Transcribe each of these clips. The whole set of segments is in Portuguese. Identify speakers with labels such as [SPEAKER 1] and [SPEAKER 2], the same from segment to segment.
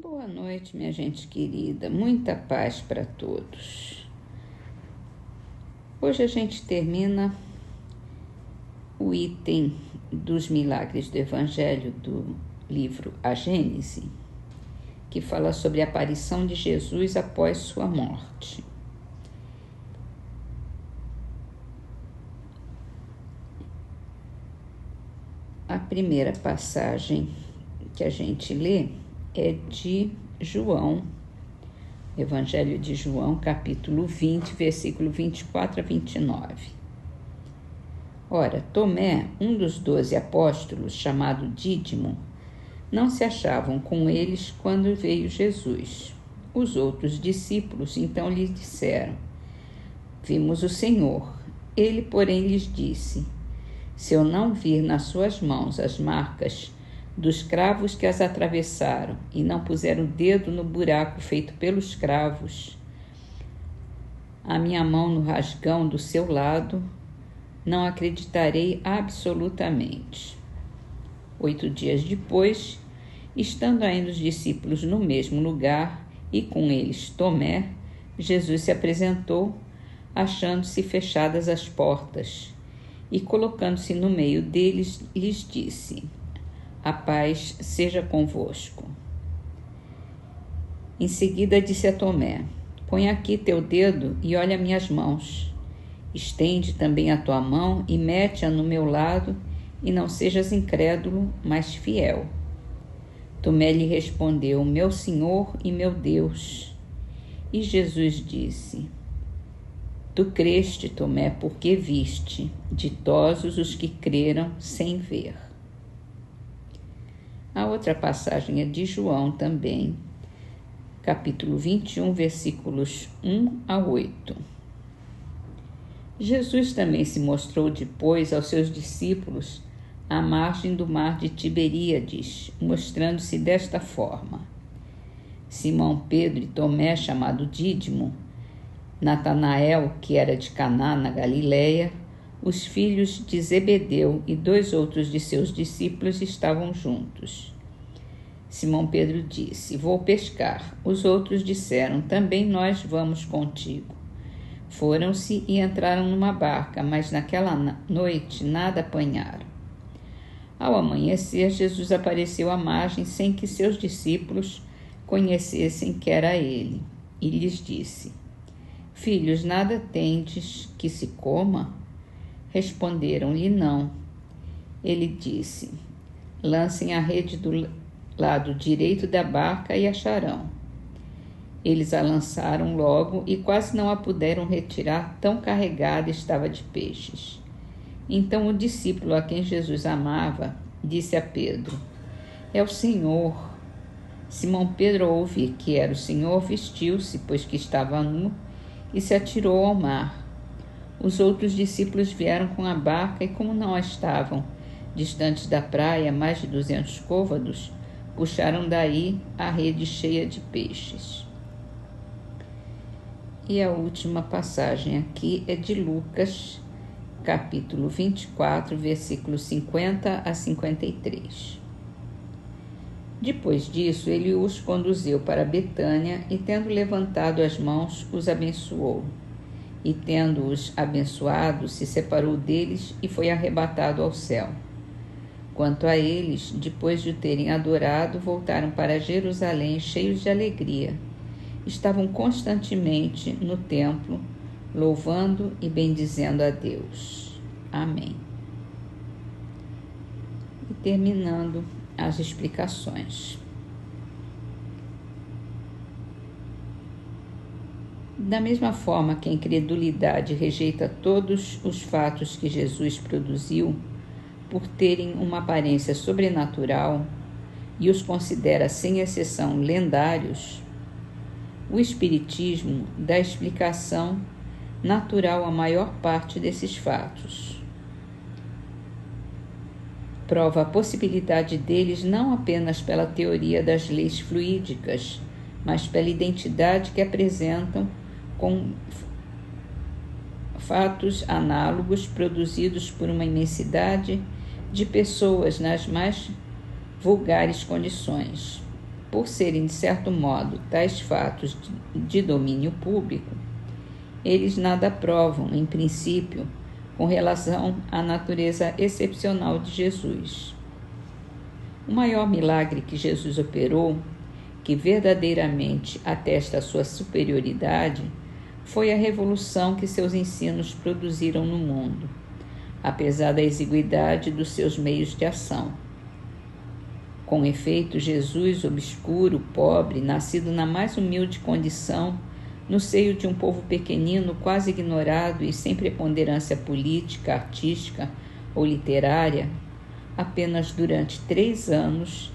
[SPEAKER 1] Boa noite, minha gente querida. Muita paz para todos. Hoje a gente termina o item dos milagres do Evangelho do livro A Gênese, que fala sobre a aparição de Jesus após sua morte. A primeira passagem que a gente lê é de João, Evangelho de João, capítulo 20, versículo 24 a 29. Ora, Tomé, um dos 12 apóstolos, chamado Dídimo, não se achavam com eles quando veio Jesus. Os outros discípulos então lhe disseram: Vimos o Senhor. Ele, porém, lhes disse: Se eu não vir nas suas mãos as marcas dos cravos que as atravessaram, e não puseram o dedo no buraco feito pelos cravos, a minha mão no rasgão do seu lado, não acreditarei absolutamente. 8 dias depois, estando ainda os discípulos no mesmo lugar, e com eles Tomé, Jesus se apresentou, achando-se fechadas as portas, e colocando-se no meio deles, lhes disse: A paz seja convosco. Em seguida disse a Tomé: Põe aqui teu dedo e olha minhas mãos. Estende também a tua mão e mete-a no meu lado, e não sejas incrédulo, mas fiel. Tomé lhe respondeu: Meu Senhor e meu Deus. E Jesus disse: Tu creste, Tomé, porque viste. Ditosos os que creram sem ver. A outra passagem é de João também, capítulo 21, versículos 1 a 8. Jesus também se mostrou depois aos seus discípulos à margem do mar de Tiberíades, mostrando-se desta forma: Simão Pedro e Tomé, chamado Dídimo, Natanael, que era de Caná, na Galileia, os filhos de Zebedeu e 2 outros de seus discípulos estavam juntos. Simão Pedro disse: Vou pescar. Os outros disseram: Também nós vamos contigo. Foram-se e entraram numa barca, mas naquela noite nada apanharam. Ao amanhecer, Jesus apareceu à margem sem que seus discípulos conhecessem que era ele, e lhes disse: Filhos, nada tendes que se coma? Responderam-lhe: Não. Ele disse: Lancem a rede do lado direito da barca e acharão. Eles a lançaram logo e quase não a puderam retirar, tão carregada estava de peixes. Então o discípulo a quem Jesus amava disse a Pedro: É o Senhor. Simão Pedro, ao ouvir que era o Senhor, vestiu-se, pois que estava nu, e se atirou ao mar. Os outros discípulos vieram com a barca e, como não estavam distantes da praia, mais de 200 côvados, puxaram daí a rede cheia de peixes. E a última passagem aqui é de Lucas, capítulo 24, versículos 50 a 53. Depois disso, ele os conduziu para Betânia e, tendo levantado as mãos, os abençoou. E, tendo-os abençoado, se separou deles e foi arrebatado ao céu. Quanto a eles, depois de o terem adorado, voltaram para Jerusalém cheios de alegria. Estavam constantemente no templo, louvando e bendizendo a Deus. Amém. E terminando as explicações. Da mesma forma que a incredulidade rejeita todos os fatos que Jesus produziu por terem uma aparência sobrenatural e os considera sem exceção lendários, o Espiritismo dá explicação natural à maior parte desses fatos. Prova a possibilidade deles não apenas pela teoria das leis fluídicas, mas pela identidade que apresentam com fatos análogos produzidos por uma imensidade de pessoas nas mais vulgares condições. por serem, de certo modo, tais fatos de domínio público, eles nada provam, em princípio, com relação à natureza excepcional de Jesus. O maior milagre que Jesus operou, que verdadeiramente atesta a sua superioridade, foi a revolução que seus ensinos produziram no mundo, apesar da exiguidade dos seus meios de ação. Com efeito, Jesus, obscuro, pobre, nascido na mais humilde condição, no seio de um povo pequenino, quase ignorado e sem preponderância política, artística ou literária, apenas durante 3 anos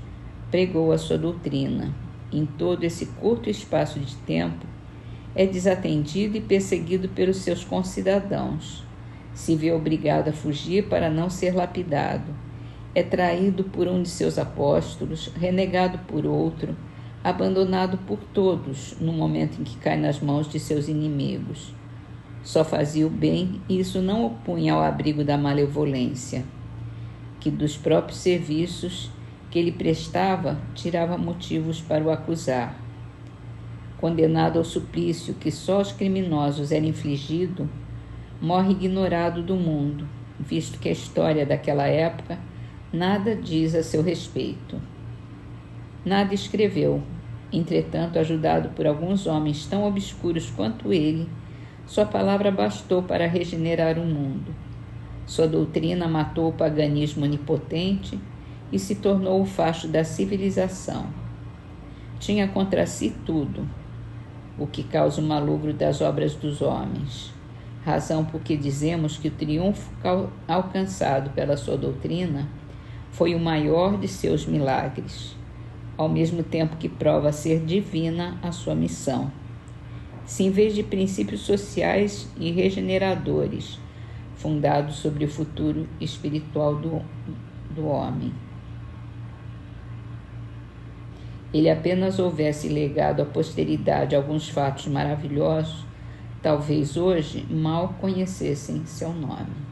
[SPEAKER 1] pregou a sua doutrina. Em todo esse curto espaço de tempo, é desatendido e perseguido pelos seus concidadãos. Se vê obrigado a fugir para não ser lapidado. É traído por um de seus apóstolos, renegado por outro, abandonado por todos no momento em que cai nas mãos de seus inimigos. Só fazia o bem e isso não o punha ao abrigo da malevolência, que dos próprios serviços que ele prestava tirava motivos para o acusar. Condenado ao suplício que só aos criminosos era infligido, morre ignorado do mundo, visto que a história daquela época nada diz a seu respeito. Nada escreveu. Entretanto, ajudado por alguns homens tão obscuros quanto ele, sua palavra bastou para regenerar o mundo. Sua doutrina matou o paganismo onipotente e se tornou o facho da civilização. Tinha contra si tudo, o que causa o malogro das obras dos homens, razão por que dizemos que o triunfo alcançado pela sua doutrina foi o maior de seus milagres, ao mesmo tempo que prova ser divina a sua missão. Se em vez de princípios sociais e regeneradores, fundados sobre o futuro espiritual do homem, ele apenas houvesse legado à posteridade alguns fatos maravilhosos, talvez hoje mal conhecessem seu nome.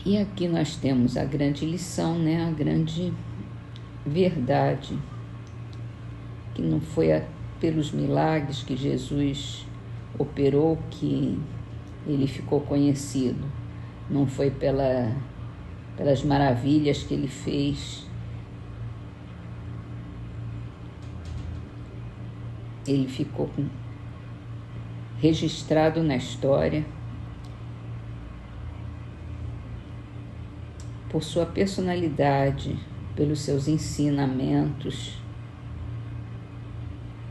[SPEAKER 1] E aqui nós temos a grande lição, a grande verdade, que não foi pelos milagres que Jesus operou que ele ficou conhecido, não foi pelas maravilhas que ele fez. Ele ficou registrado na história por sua personalidade, pelos seus ensinamentos,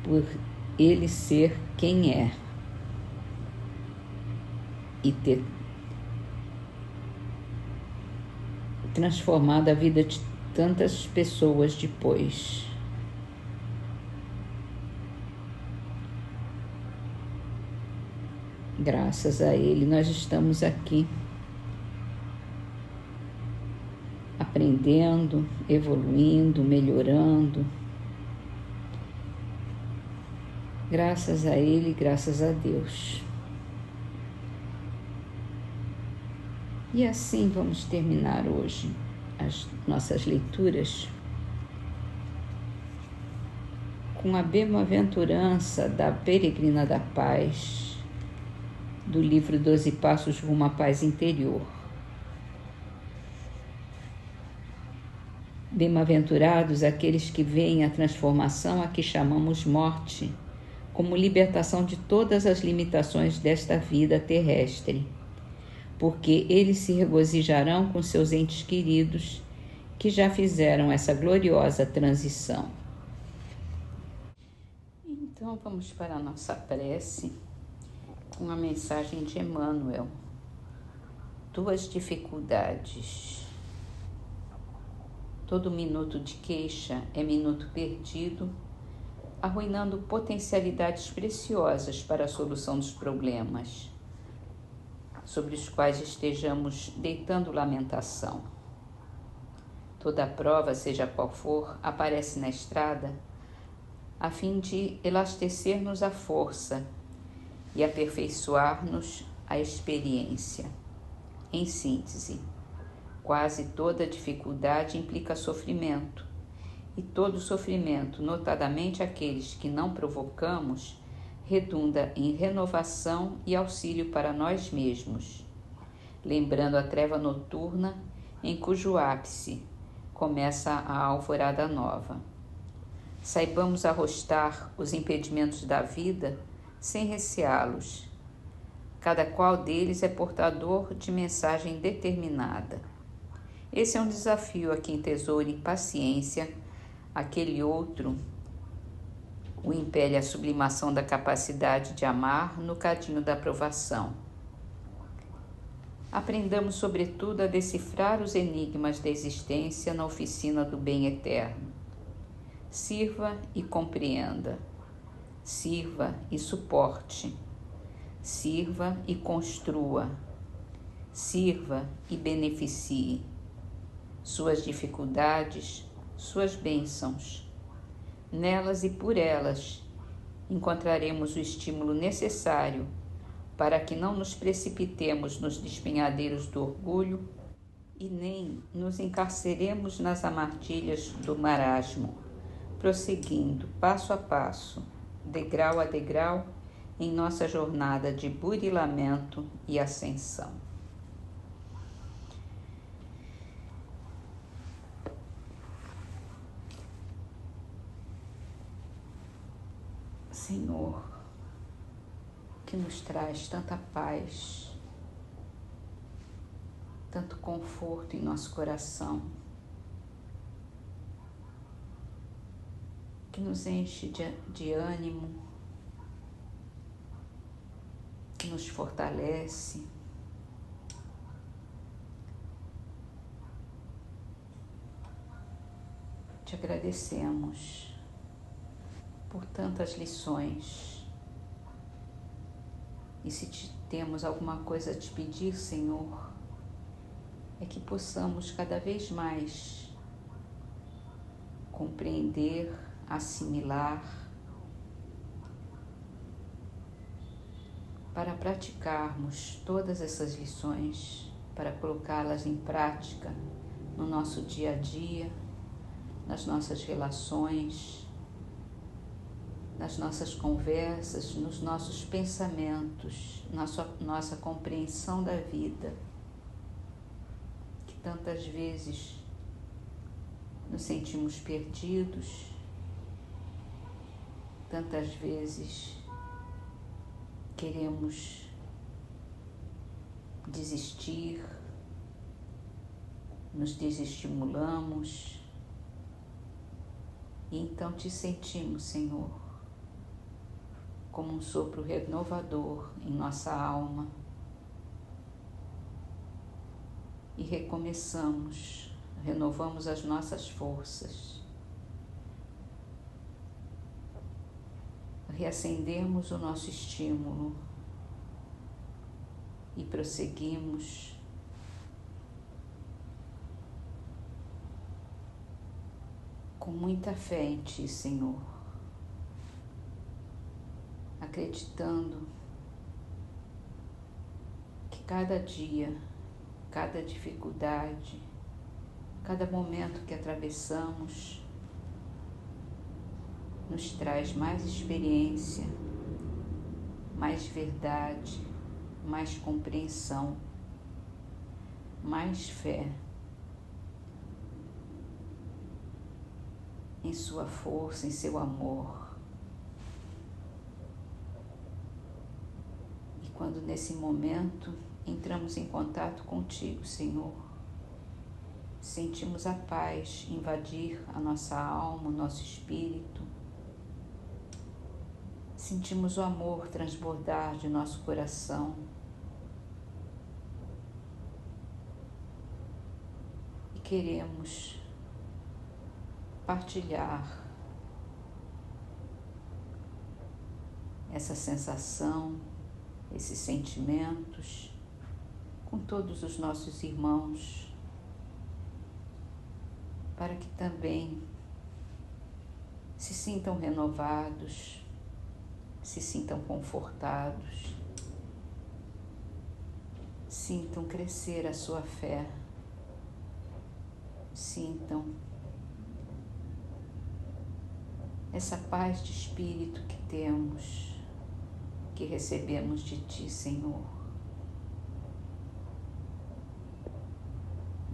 [SPEAKER 1] por ele ser quem é e ter transformado a vida de tantas pessoas depois. Graças a ele, nós estamos aqui aprendendo, evoluindo, melhorando. Graças a ele, graças a Deus. E assim vamos terminar hoje as nossas leituras com a bem-aventurança da Peregrina da Paz, do livro 12 Passos rumo à Paz Interior. Bem-aventurados aqueles que veem a transformação a que chamamos morte, como libertação de todas as limitações desta vida terrestre, porque eles se regozijarão com seus entes queridos que já fizeram essa gloriosa transição. Então vamos para a nossa prece com a mensagem de Emmanuel. Tuas dificuldades. Todo minuto de queixa é minuto perdido, arruinando potencialidades preciosas para a solução dos problemas, sobre os quais estejamos deitando lamentação. Toda prova, seja qual for, aparece na estrada a fim de elastecer-nos a força e aperfeiçoar-nos a experiência. Em síntese, Quase toda dificuldade implica sofrimento, e todo sofrimento, notadamente aqueles que não provocamos, redunda em renovação e auxílio para nós mesmos, lembrando a treva noturna em cujo ápice começa a alvorada nova. Saibamos arrostar os impedimentos da vida sem receá-los. Cada qual deles é portador de mensagem determinada. Esse é um desafio a quem tesoura em paciência, aquele outro o impele a sublimação da capacidade de amar no cadinho da aprovação. Aprendamos, sobretudo, a decifrar os enigmas da existência na oficina do bem eterno. Sirva e compreenda. Sirva e suporte. Sirva e construa. Sirva e beneficie. Suas dificuldades, suas bênçãos. Nelas e por elas encontraremos o estímulo necessário para que não nos precipitemos nos despenhadeiros do orgulho e nem nos encarceremos nas armadilhas do marasmo, prosseguindo passo a passo, degrau a degrau, em nossa jornada de burilamento e ascensão. Senhor, que nos traz tanta paz, tanto conforto em nosso coração, que nos enche de ânimo, que nos fortalece. Te agradecemos por tantas lições. E se temos alguma coisa a te pedir, Senhor, é que possamos cada vez mais compreender, assimilar, para praticarmos todas essas lições, para colocá-las em prática no nosso dia a dia, nas nossas relações, nas nossas conversas, nos nossos pensamentos, nossa compreensão da vida, que tantas vezes nos sentimos perdidos, tantas vezes queremos desistir, nos desestimulamos, e então te sentimos, Senhor, como um sopro renovador em nossa alma, e recomeçamos, renovamos as nossas forças, reacendemos o nosso estímulo e prosseguimos com muita fé em Ti, Senhor, acreditando que cada dia, cada dificuldade, cada momento que atravessamos nos traz mais experiência, mais verdade, mais compreensão, mais fé em Sua força, em Seu amor. E quando nesse momento entramos em contato contigo, Senhor, sentimos a paz invadir a nossa alma, o nosso espírito, sentimos o amor transbordar de nosso coração, e queremos partilhar essa sensação, esses sentimentos com todos os nossos irmãos, para que também se sintam renovados, se sintam confortados, sintam crescer a sua fé sintam essa paz de espírito que temos, que recebemos de Ti, Senhor.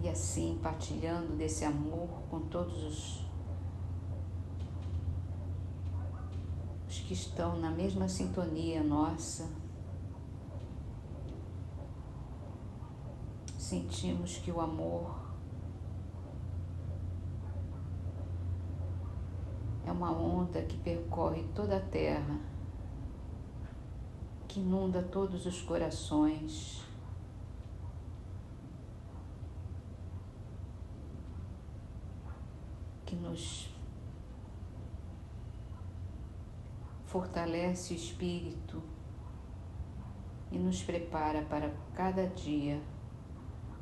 [SPEAKER 1] E assim, partilhando desse amor com todos os que estão na mesma sintonia nossa, sentimos que o amor é uma onda que percorre toda a terra, que inunda todos os corações, que nos fortalece o espírito e nos prepara para cada dia,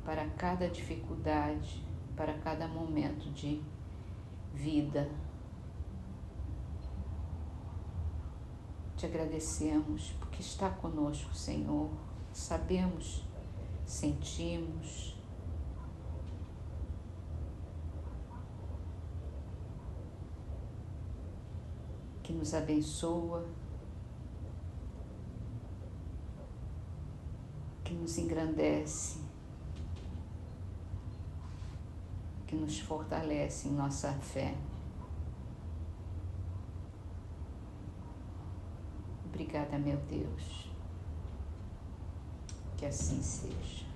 [SPEAKER 1] para cada dificuldade, para cada momento de vida. Te agradecemos porque está conosco, Senhor. Sabemos, sentimos, que nos abençoa, que nos engrandece, que nos fortalece em nossa fé. Obrigada, meu Deus. Que assim seja.